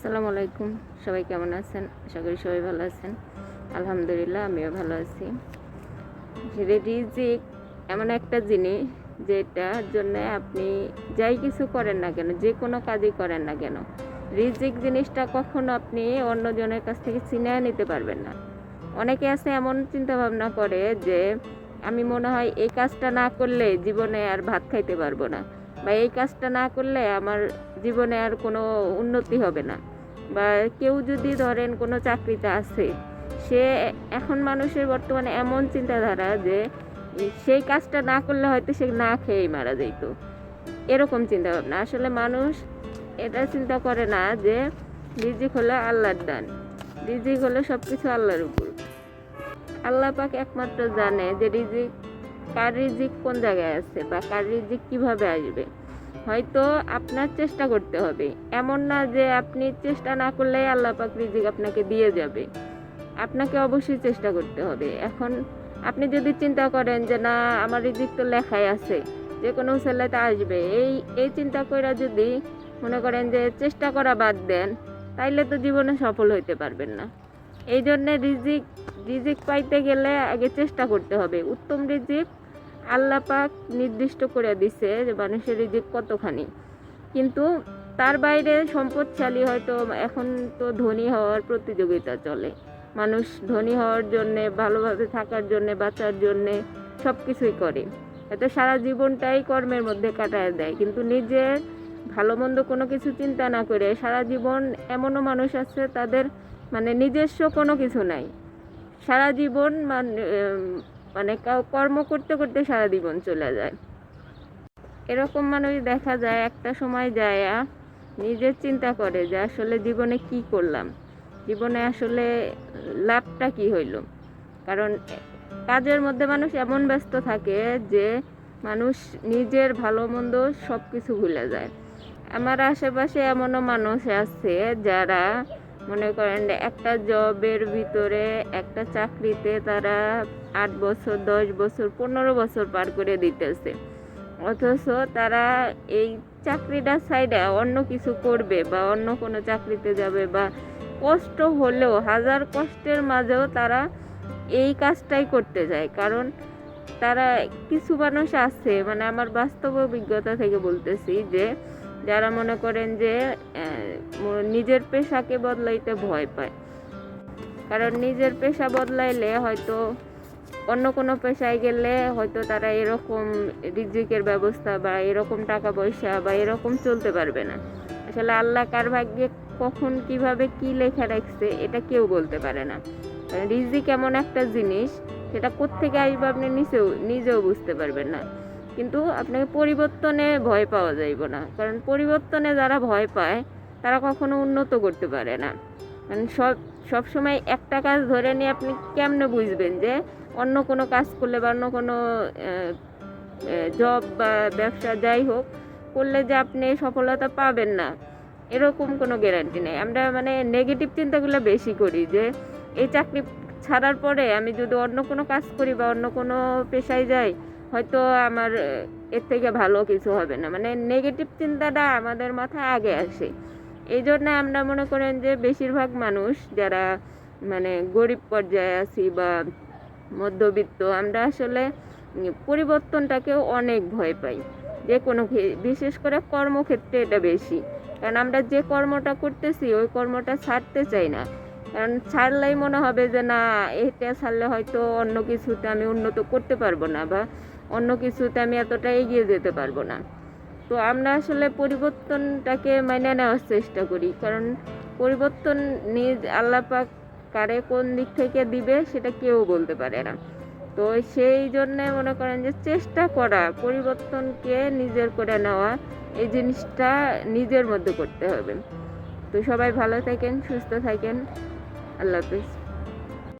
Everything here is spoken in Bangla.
আসসালামু আলাইকুম। সবাই কেমন আছেন? আশা করি সবাই ভালো আছেন। আলহামদুলিল্লাহ আমিও ভালো আছি। রিজিক এমন একটা জিনিস যেটার জন্য আপনি যাই কিছু করেন না কেন, যে কোনো কাজই করেন না কেন, রিজিক জিনিসটা কখনো আপনি অন্যজনের কাছ থেকে ছিনিয়ে নিতে পারবেন না। অনেকে আছে এমন চিন্তা ভাবনা করে যে আমি মনে হয় এই কাজটা না করলে জীবনে আর ভাত খাইতে পারবো না, বা এই কাজটা না করলে আমার জীবনে আর কোনো উন্নতি হবে না। বা কেউ যদি ধরেন কোনো চাকরিতে আছে, সে এখন মানুষের বর্তমানে এমন চিন্তাধারা যে সেই কাজটা না করলে হয়তো সে না খেয়েই মারা যেত, এরকম চিন্তা ভাবনা। আসলে মানুষ এটা চিন্তা করে না যে রিজিক হলো আল্লাহর দান, রিজিক হলো সব কিছু আল্লাহর উপর। আল্লাহ পাক একমাত্র জানে যে রিজিক, কার রিজিক কোন জায়গায় আছে বা কার রিজিক কিভাবে আসবে। হয়তো আপনার চেষ্টা করতে হবে, এমন না যে আপনি চেষ্টা না করলে আল্লাহ পাক রিজিক আপনাকে দিয়ে যাবে। আপনাকে অবশ্যই চেষ্টা করতে হবে। এখন আপনি যদি চিন্তা করেন যে না আমার রিজিক তো লেখাই আছে, যে কোনো ছেলেতে আসবে, এই চিন্তা করে যদি মনে করেন যে চেষ্টা করা বাদ দেন, তাইলে তো জীবনে সফল হইতে পারবেন না। এই জন্যে রিজিক পাইতে গেলে আগে চেষ্টা করতে হবে। উত্তম রিজিক আল্লাহ পাক নির্দিষ্ট করে দিছে যে মানুষের রিজিক কতখানি, কিন্তু তার বাইরে সম্পদশালী হয়তো এখন তো ধনী হওয়ার প্রতিযোগিতা চলে। মানুষ ধনী হওয়ার জন্যে, ভালোভাবে থাকার জন্যে, বাঁচার জন্যে সব কিছুই করে, হয়তো সারা জীবনটাই কর্মের মধ্যে কাটায় দেয়, কিন্তু নিজের ভালো মন্দ কোনো কিছু চিন্তা না করে সারা জীবন। এমনও মানুষ আছে তাদের মানে নিজস্ব কোনো কিছু নাই, সারা জীবন মানে কর্ম করতে করতে সারা জীবন চলে যায়। এরকম মানুষ দেখা যায় একটা সময় যায় নিজের চিন্তা করে যে আসলে জীবনে কি করলাম, জীবনে আসলে লাভটা কি হইল। কারণ কাজের মধ্যে মানুষ এমন ব্যস্ত থাকে যে মানুষ নিজের ভালো মন্দ সব কিছু ভুলে যায়। আমার আশেপাশে এমনও মানুষ আছে যারা মনে করেন একটা জবের ভিতরে, একটা চাকরিতে তারা 8 বছর, 10 বছর, 15 বছর পার করে দিতেছে, অথচ তারা এই চাকরিটা সাইডে অন্য কিছু করবে বা অন্য কোনো চাকরিতে যাবে, বা কষ্ট হলেও হাজার কষ্টের মাঝেও তারা এই কাজটাই করতে যায়। কারণ তারা কিছু মানুষ আছে, মানে আমার বাস্তব অভিজ্ঞতা থেকে বলতেছি, যে যারা মনে করেন যে নিজের পেশাকে বদলাইতে ভয় পায়। কারণ নিজের পেশা বদলাইলে হয়তো অন্য কোনো পেশায় গেলে হয়তো তারা এরকম রিজিকের ব্যবস্থা বা এরকম টাকা পয়সা বা এরকম চলতে পারবে না। আসলে আল্লাহ কার ভাগ্যে কখন কিভাবে কি লেখা রাখছে এটা কেউ বলতে পারে না। কারণ রিজিক এমন একটা জিনিস, সেটা কোত্থেকে আসবে আপনি নিজেও বুঝতে পারবেন না। কিন্তু আপনাকে পরিবর্তনে ভয় পাওয়া যাইব না, কারণ পরিবর্তনে যারা ভয় পায় তারা কখনো উন্নত করতে পারে না। কারণ সব সময় একটা কাজ ধরে নিয়ে আপনি কেমনে বুঝবেন যে অন্য কোনো কাজ করলে বা অন্য কোনো জব বা ব্যবসা যাই হোক করলে যে আপনি সফলতা পাবেন না, এরকম কোনো গ্যারান্টি নেই। আমরা মানে নেগেটিভ চিন্তাগুলো বেশি করি, যে এই চাকরি ছাড়ার পরে আমি যদি অন্য কোনো কাজ করি বা অন্য কোনো পেশায় যাই, হয়তো আমার এর থেকে ভালো কিছু হবে না। মানে নেগেটিভ চিন্তাটা আমাদের মাথায় আগে আসে। এই জন্য আমরা মনে করেন যে বেশিরভাগ মানুষ যারা মানে গরিব পর্যায়ে আছি বা মধ্যবিত্ত, আমরা আসলে পরিবর্তনটাকেও অনেক ভয় পাই। যে কোনো বিশেষ করে কর্মক্ষেত্রে এটা বেশি, কারণ আমরা যে কর্মটা করতেছি ওই কর্মটা ছাড়তে চাই না। কারণ ছাড়লেই মনে হবে যে না, এটা ছাড়লে হয়তো অন্য কিছুতে আমি উন্নত করতে পারবো না, বা অন্য কিছুতে আমি এতটা এগিয়ে যেতে পারবো না। তো আমরা আসলে পরিবর্তনটাকে মেনে নেওয়ার চেষ্টা করি, কারণ পরিবর্তন আল্লাহ পাক কারে কোন দিক থেকে দিবে সেটা কেউ বলতে পারে না। তো সেই জন্যে মনে করেন যে চেষ্টা করা, পরিবর্তনকে নিজের করে নেওয়া, এই জিনিসটা নিজের মধ্যে করতে হবে। তো সবাই ভালো থাকেন, সুস্থ থাকেন, আল্লাহ হাফেজ।